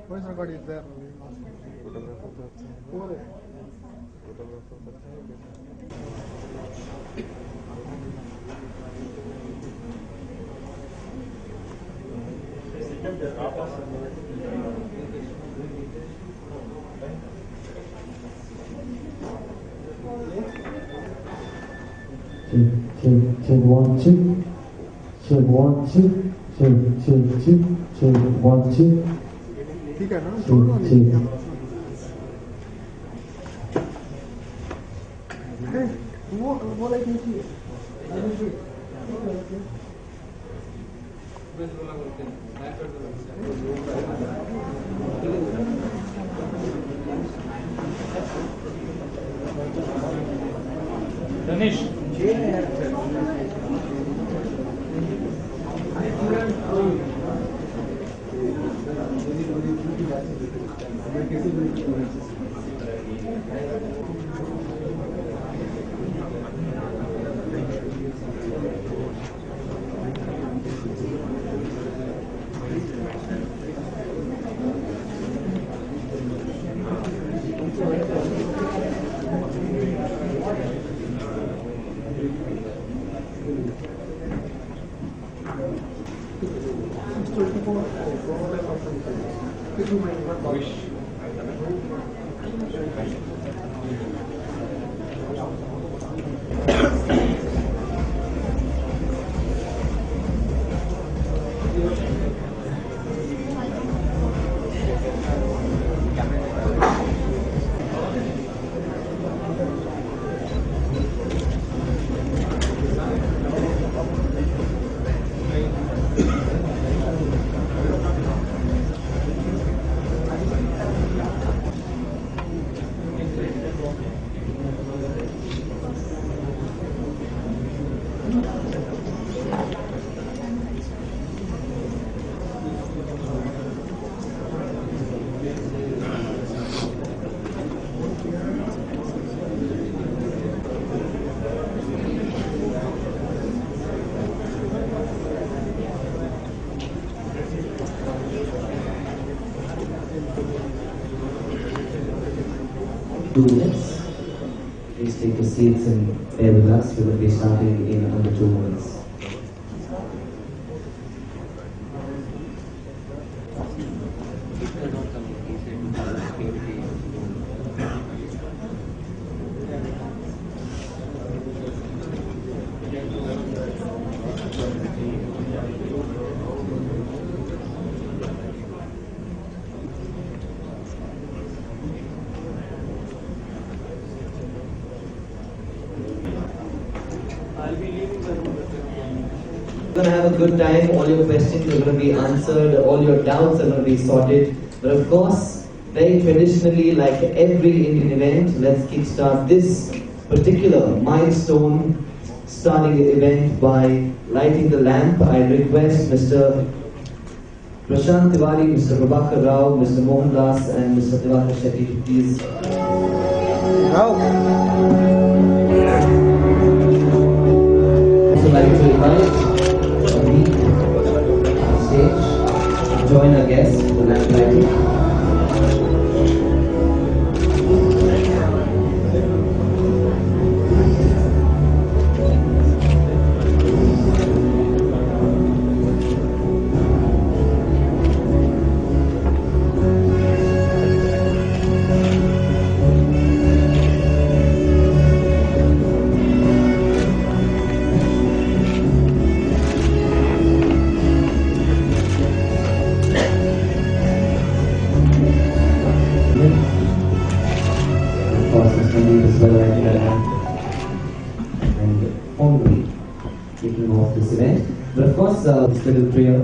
Voice record is there. Check 1 2. Check 1 2. Check 2. Check 1 2. ठीक है ना? वो लाइक नहीं Danish. Minutes. Please take your seats and bear with us. We will be starting in under 2 minutes. You're going to have a good time, all your questions are going to be answered, all your doubts are going to be sorted. But of course, very traditionally, like every Indian event, let's kickstart this particular milestone, starting the event by lighting the lamp. I request Mr. Prashant Tiwari, Mr. Prabhakar Rao, Mr. Mohan Das, and Mr. Diwakar Shetty to please. Now. Also like to invite me on stage to join our guests in the lamp lighting. This little prayer.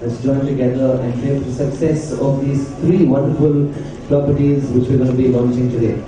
Let's join together and pray for the success of these 3 wonderful properties which we're going to be launching today.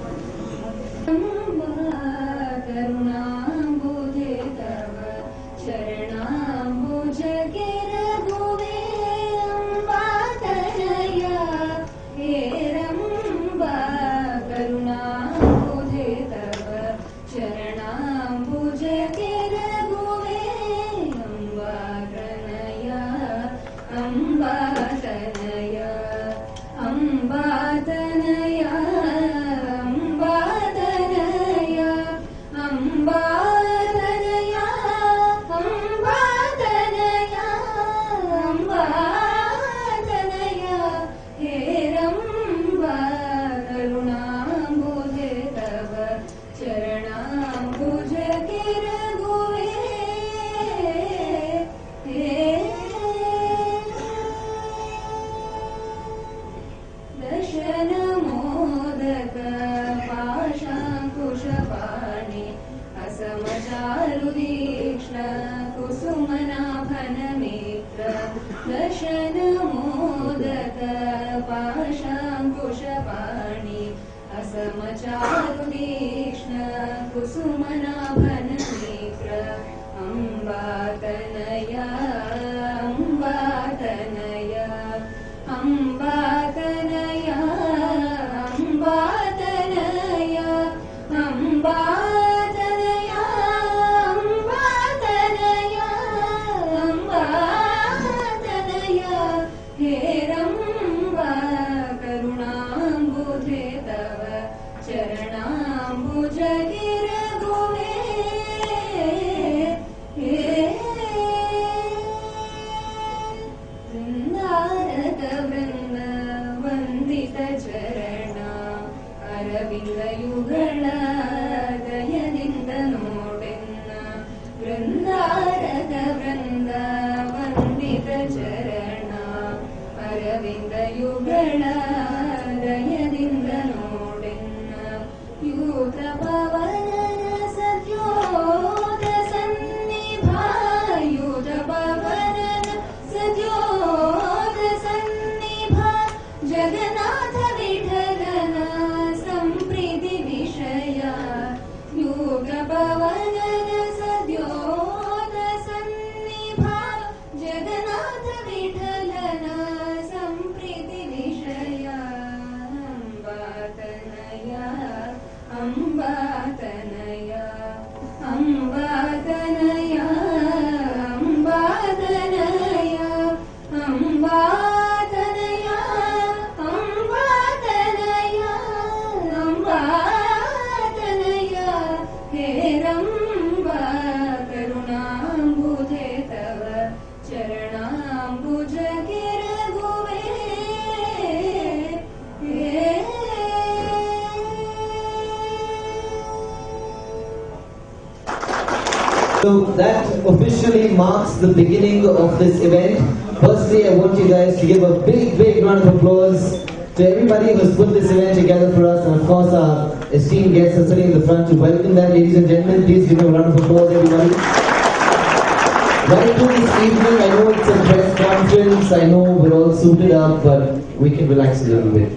So that officially marks the beginning of this event. Firstly, I want you guys to give a big round of applause to everybody who has put this event together for us, and of course our esteemed guests are sitting in the front to welcome them. Ladies and gentlemen, please give a round of applause, everybody. Right through this evening, I know it's a press conference, I know we're all suited up, but we can relax a little bit.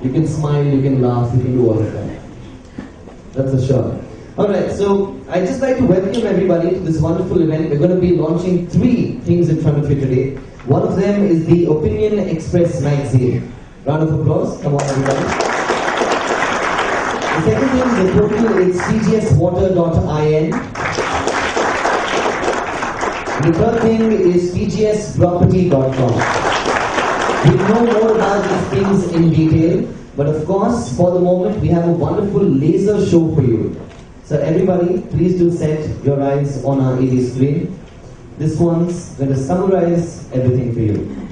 You can smile, you can laugh, you can do all of that. That's a sure. Alright, so I'd just like to welcome everybody to this wonderful event. We're going to be launching 3 things in front of you today. One of them is the Opinion Express magazine. Round of applause. Come on, everybody. The second thing, the portal is tgswater.in. The third thing is tgsproperty.com. We'll know more about these things in detail, but of course, for the moment, we have a wonderful laser show for you. So everybody, please do set your eyes on our AV screen. This one's going to summarize everything for you.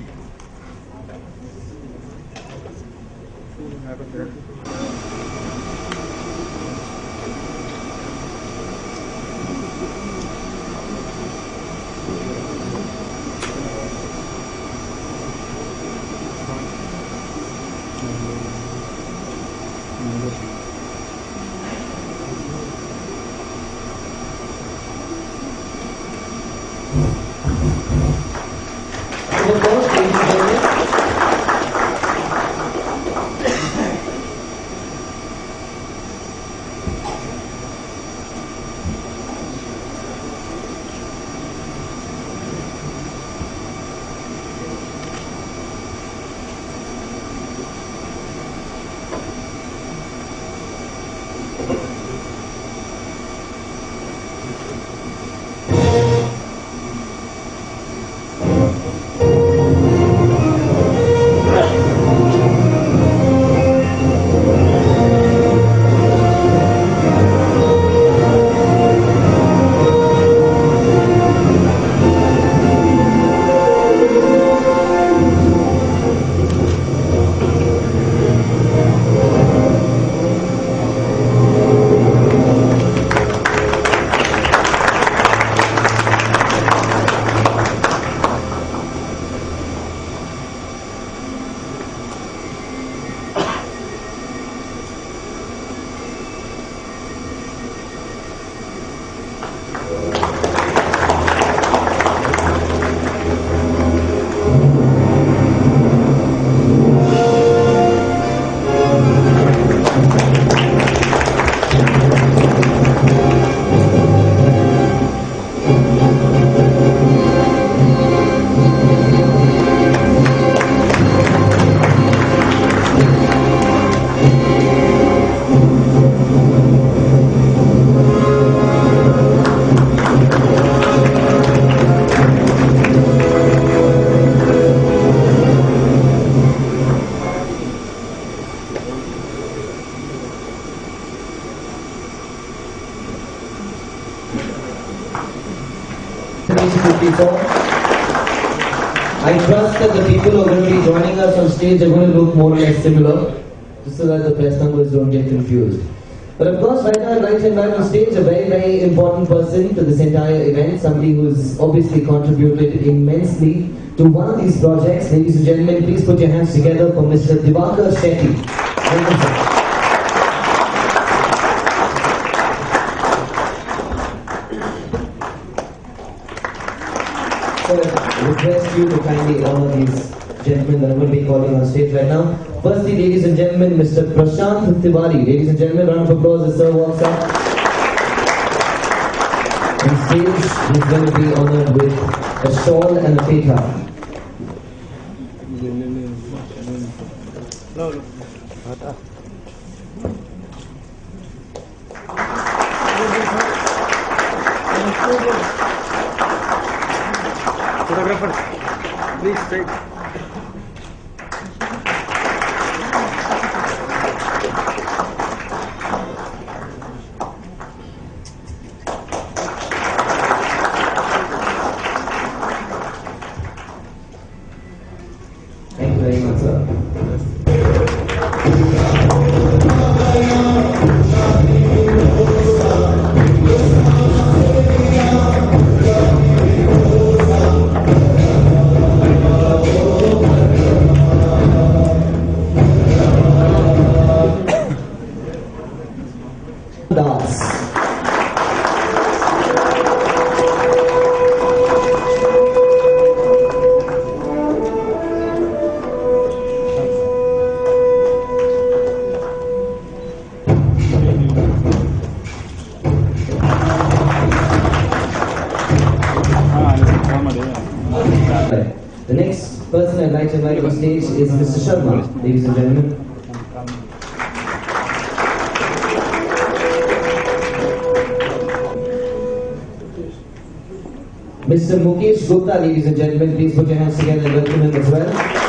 I trust that the people who are going to be joining us on stage are going to look more or less similar, just so that the press numbers don't get confused. But of course, right now I'd like to invite on stage a very, very important person to this entire event, somebody who's obviously contributed immensely to one of these projects. Ladies and gentlemen, please put your hands together for Mr. Diwakar Shetty. Welcome, sir. So I request you to kindly honor these gentlemen that I'm going to be calling on stage right now. Firstly, ladies and gentlemen, Mr. Prashant Tiwari. Ladies and gentlemen, round of applause as Sir walks up. On stage, he's going to be honored with a shawl and a petha. Photographer, please straight. Thank you very much, sir. Dance. The next person I'd like to invite on stage is Mr. Sharma, ladies and gentlemen. Mr. Mukesh Gupta, ladies and gentlemen, please put your hands together and welcome him as well.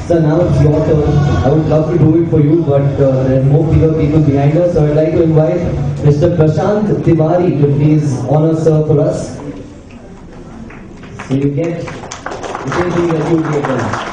So now it's your turn. I would love to do it for you, but there are more bigger people behind us. So I'd like to invite Mr. Prashant Tiwari to please honor sir for us. So you get the same thing that you get done.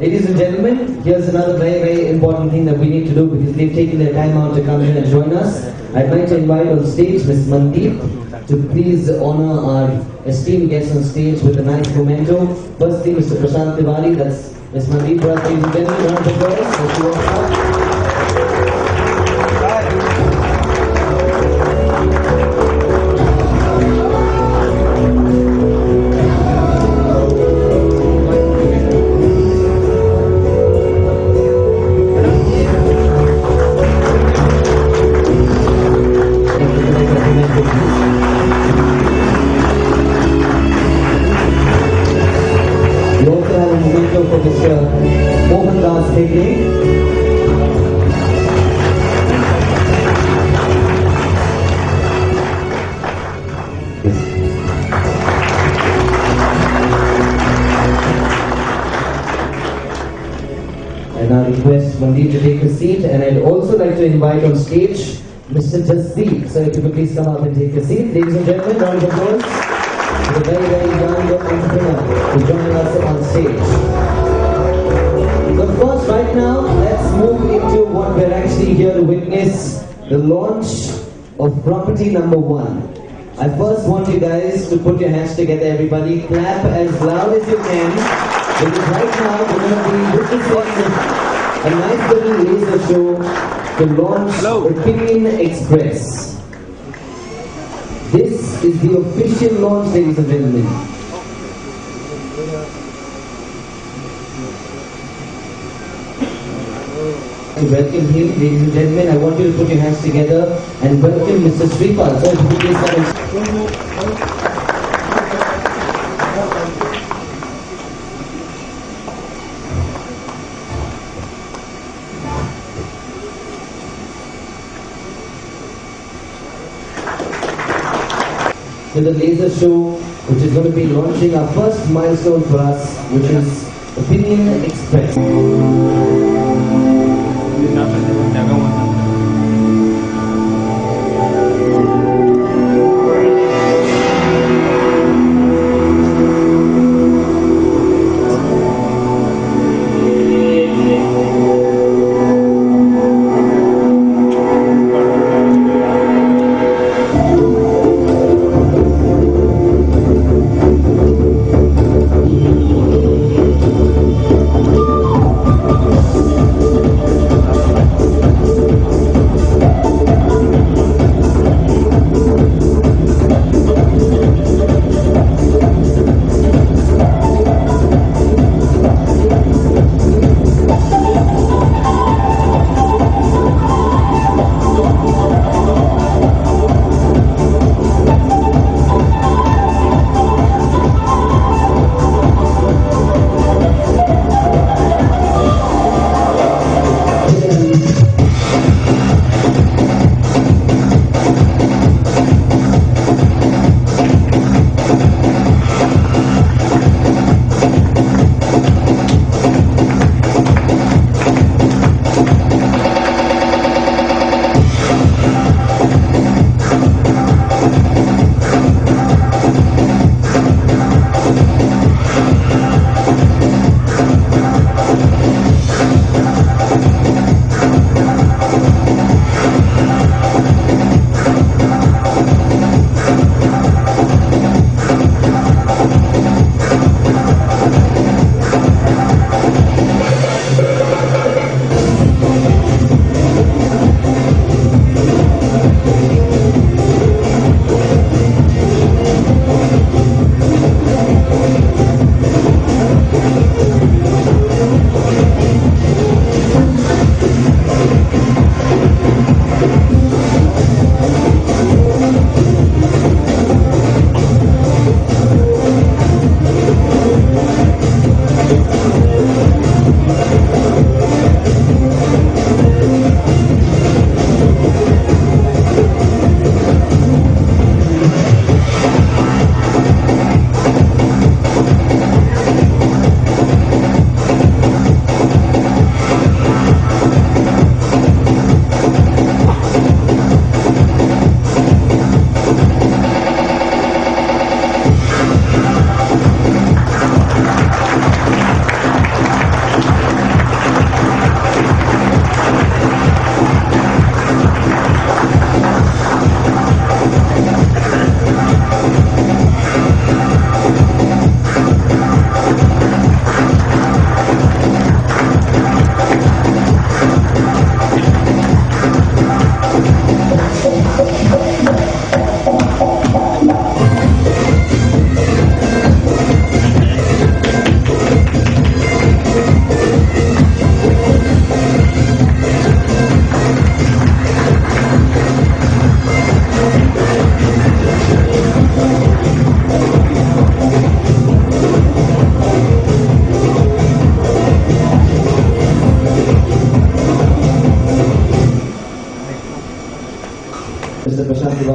Ladies and gentlemen, here's another very important thing that we need to do because they've taken their time out to come in and join us. I'd like to invite on stage Ms. Mandeep to please honor our esteemed guests on stage with a nice memento. Firstly, Mr. Prashant Tiwari, that's Ms. Mandeep for us, ladies and gentlemen. Round of applause as she walks out. And I request Mandeep to take a seat, and I'd also like to invite on stage Mr. Jasdeep. So if you could please come up and take a seat. Ladies and gentlemen, round of applause for the very young entrepreneur who's joining us on stage. So of course, right now, let's move into what we're actually here to witness, the launch of property number 1. I first want you guys to put your hands together, everybody. Clap as loud as you can. Because right now we're going to be witnessing a nice little laser show to launch Opinion Express. This is the official launch, ladies and gentlemen. To welcome him, ladies and gentlemen, I want you to put your hands together and welcome Mr. Sripal. So if you please come and... to the laser show, which is going to be launching our first milestone for us, which is Opinion Express.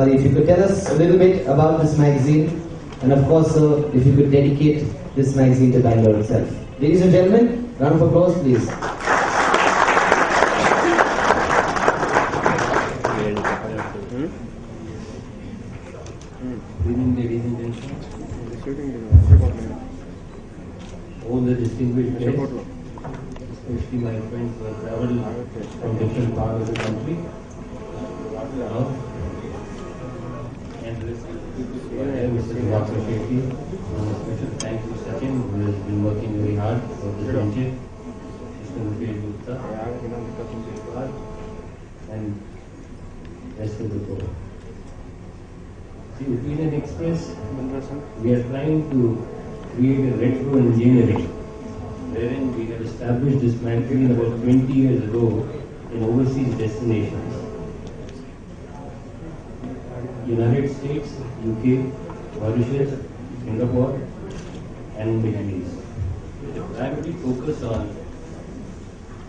Tiwari, if you could tell us a little bit about this magazine, and of course, sir, if you could dedicate this magazine to Bangalore itself. Ladies and gentlemen, round of applause, please. Good evening, ladies and gentlemen. All the distinguished guests, especially my friends who have traveled from different parts of the country. And Mr. Dr. Shetty, special thanks to Sachin, who has been working very hard for this venture. Mr. Mukesh Gupta, and rest of the board. See, Opinion Express, we are trying to create a retro engineering, wherein we have established this magazine about 20 years ago in overseas destinations. United States, UK, Mauritius, Singapore, and Middle East. It primarily focus on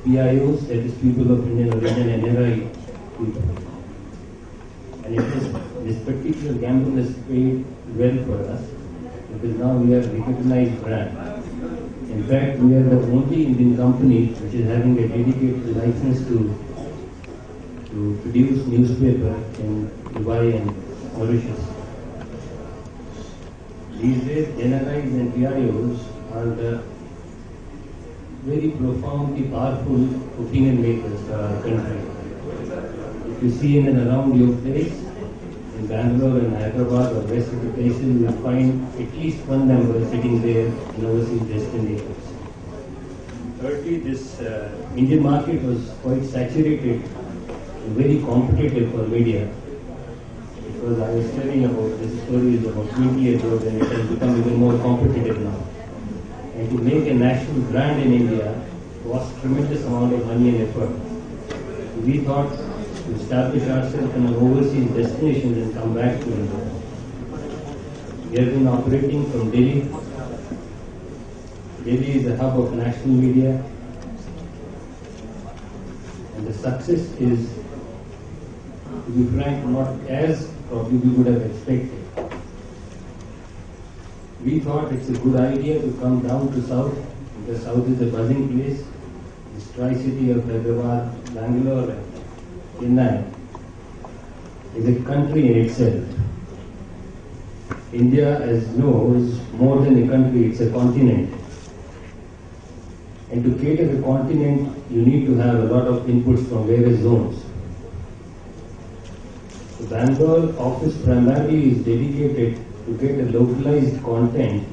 PIOs, that is people of Indian origin, and NRI people. And it is, this particular gamble has paid well for us, because now we are a recognized brand. In fact, we are the only Indian company which is having a dedicated license to produce newspaper in Dubai and Mauritius. These days, NRIs and PIOs are the very profoundly powerful opinion makers for our country. If you see in and around your place, in Bangalore and Hyderabad or rest of the places, you will find at least one member sitting there in overseas destinations. Thirdly, this Indian market was quite saturated and very competitive for media. Because I was telling about this story about 20 years ago, and it has become even more competitive now. And to make a national brand in India cost tremendous amount of money and effort. We thought to establish ourselves in an overseas destinations and come back to India. We have been operating from Delhi. Delhi is the hub of national media, and the success is, to be frank, not as probably we would have expected. We thought it's a good idea to come down to South, because South is a buzzing place. This tri-city of Hyderabad, Bangalore, and Chennai is a country in itself. India, as you know, is more than a country, it's a continent. And to cater the continent, you need to have a lot of inputs from various zones. The Bangalore office primarily is dedicated to get a localized content,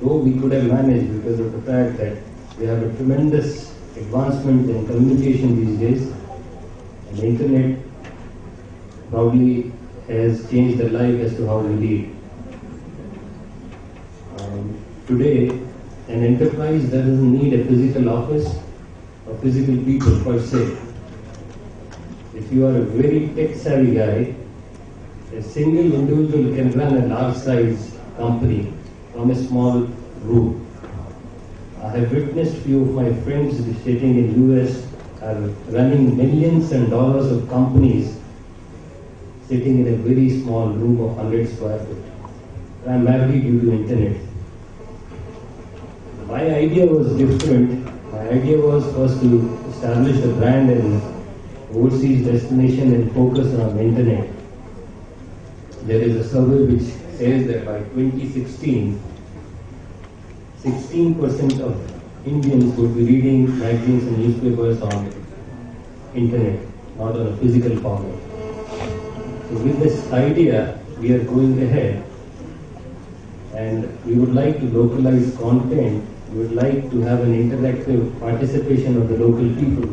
though we could have managed because of the fact that we have a tremendous advancement in communication these days, and the internet probably has changed the life as to how we lead. Today, an enterprise doesn't need a physical office or physical people per se. If you are a very tech-savvy guy, a single individual can run a large-size company from a small room. I have witnessed few of my friends sitting in US are running millions and dollars of companies sitting in a very small room of 100 square feet, primarily due to internet. My idea was different. My idea was first to establish a brand in overseas destination and focus on internet. There is a survey which says that by 2016, 16% of Indians would be reading magazines and newspapers on internet, not on a physical format. So with this idea, we are going ahead, and we would like to localize content. We would like to have an interactive participation of the local people.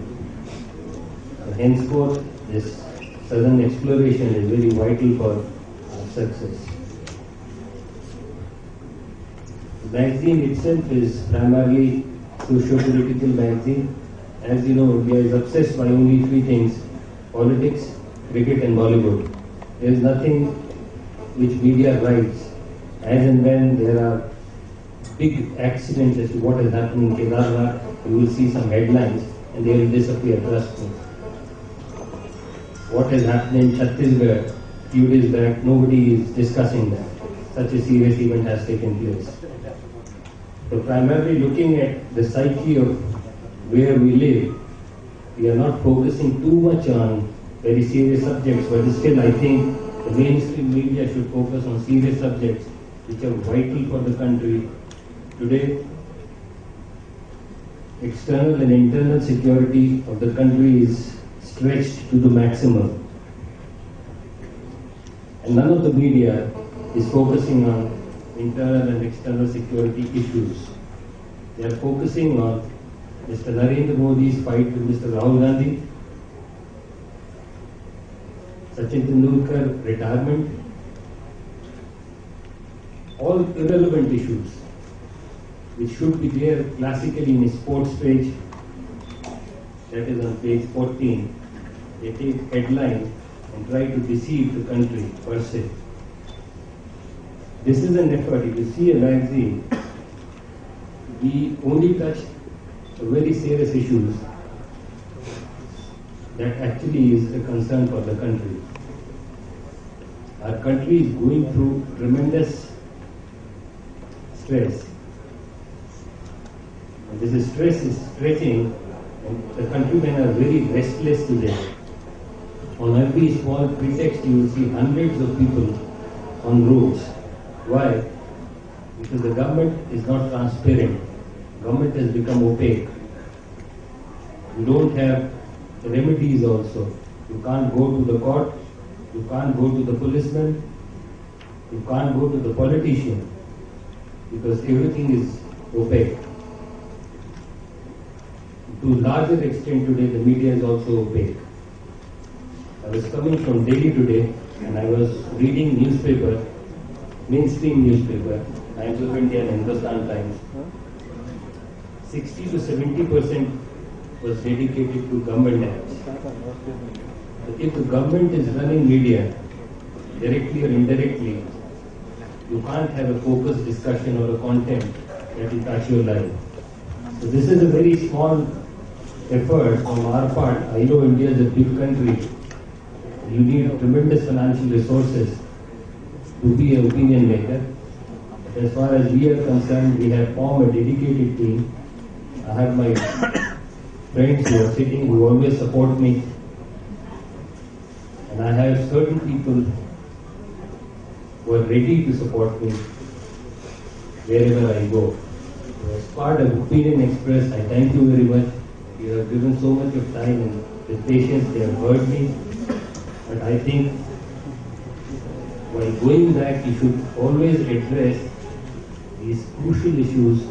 And henceforth, this southern exploration is very vital for our success. The magazine itself is primarily socio-political magazine. As you know, India is obsessed by only three things: politics, cricket and Bollywood. There is nothing which media writes. As and when there are big accidents as to what has happened in Kedarnath, you will see some headlines and they will disappear, trust me. What has happened in Chhattisgarh, few days back, nobody is discussing that. Such a serious event has taken place. So primarily looking at the psyche of where we live, we are not focusing too much on very serious subjects, but still I think the mainstream media should focus on serious subjects which are vital for the country. Today, external and internal security of the country is stretched to the maximum. And none of the media is focusing on internal and external security issues. They are focusing on Mr. Narendra Modi's fight with Mr. Rahul Gandhi, Sachin Tendulkar retirement, all irrelevant issues which should be there classically in a sports page, that is on page 14. They take headlines and try to deceive the country per se. This is an effort. If you see a magazine, we only touch very serious issues that actually is a concern for the country. Our country is going through tremendous stress. And this stress is stretching, and the countrymen are very restless today. On every small pretext, you will see hundreds of people on roads. Why? Because the government is not transparent. Government has become opaque. You don't have remedies also. You can't go to the court. You can't go to the policeman. You can't go to the politician because everything is opaque. To a larger extent today, the media is also opaque. I was coming from Delhi today and I was reading newspaper, mainstream newspaper, Times of India and Hindustan Times. 60 to 70% was dedicated to government ads. So if the government is running media, directly or indirectly, you can't have a focused discussion or a content that will touch your life. So this is a very small effort on our part. I know India is a big country. You need tremendous financial resources to be an opinion maker. But as far as we are concerned, we have formed a dedicated team. I have my friends who are sitting, who always support me. And I have certain people who are ready to support me wherever I go. So as part of Opinion Express, I thank you very much. You have given so much of time and with patience, they have heard me. But I think while going back, you should always address these crucial issues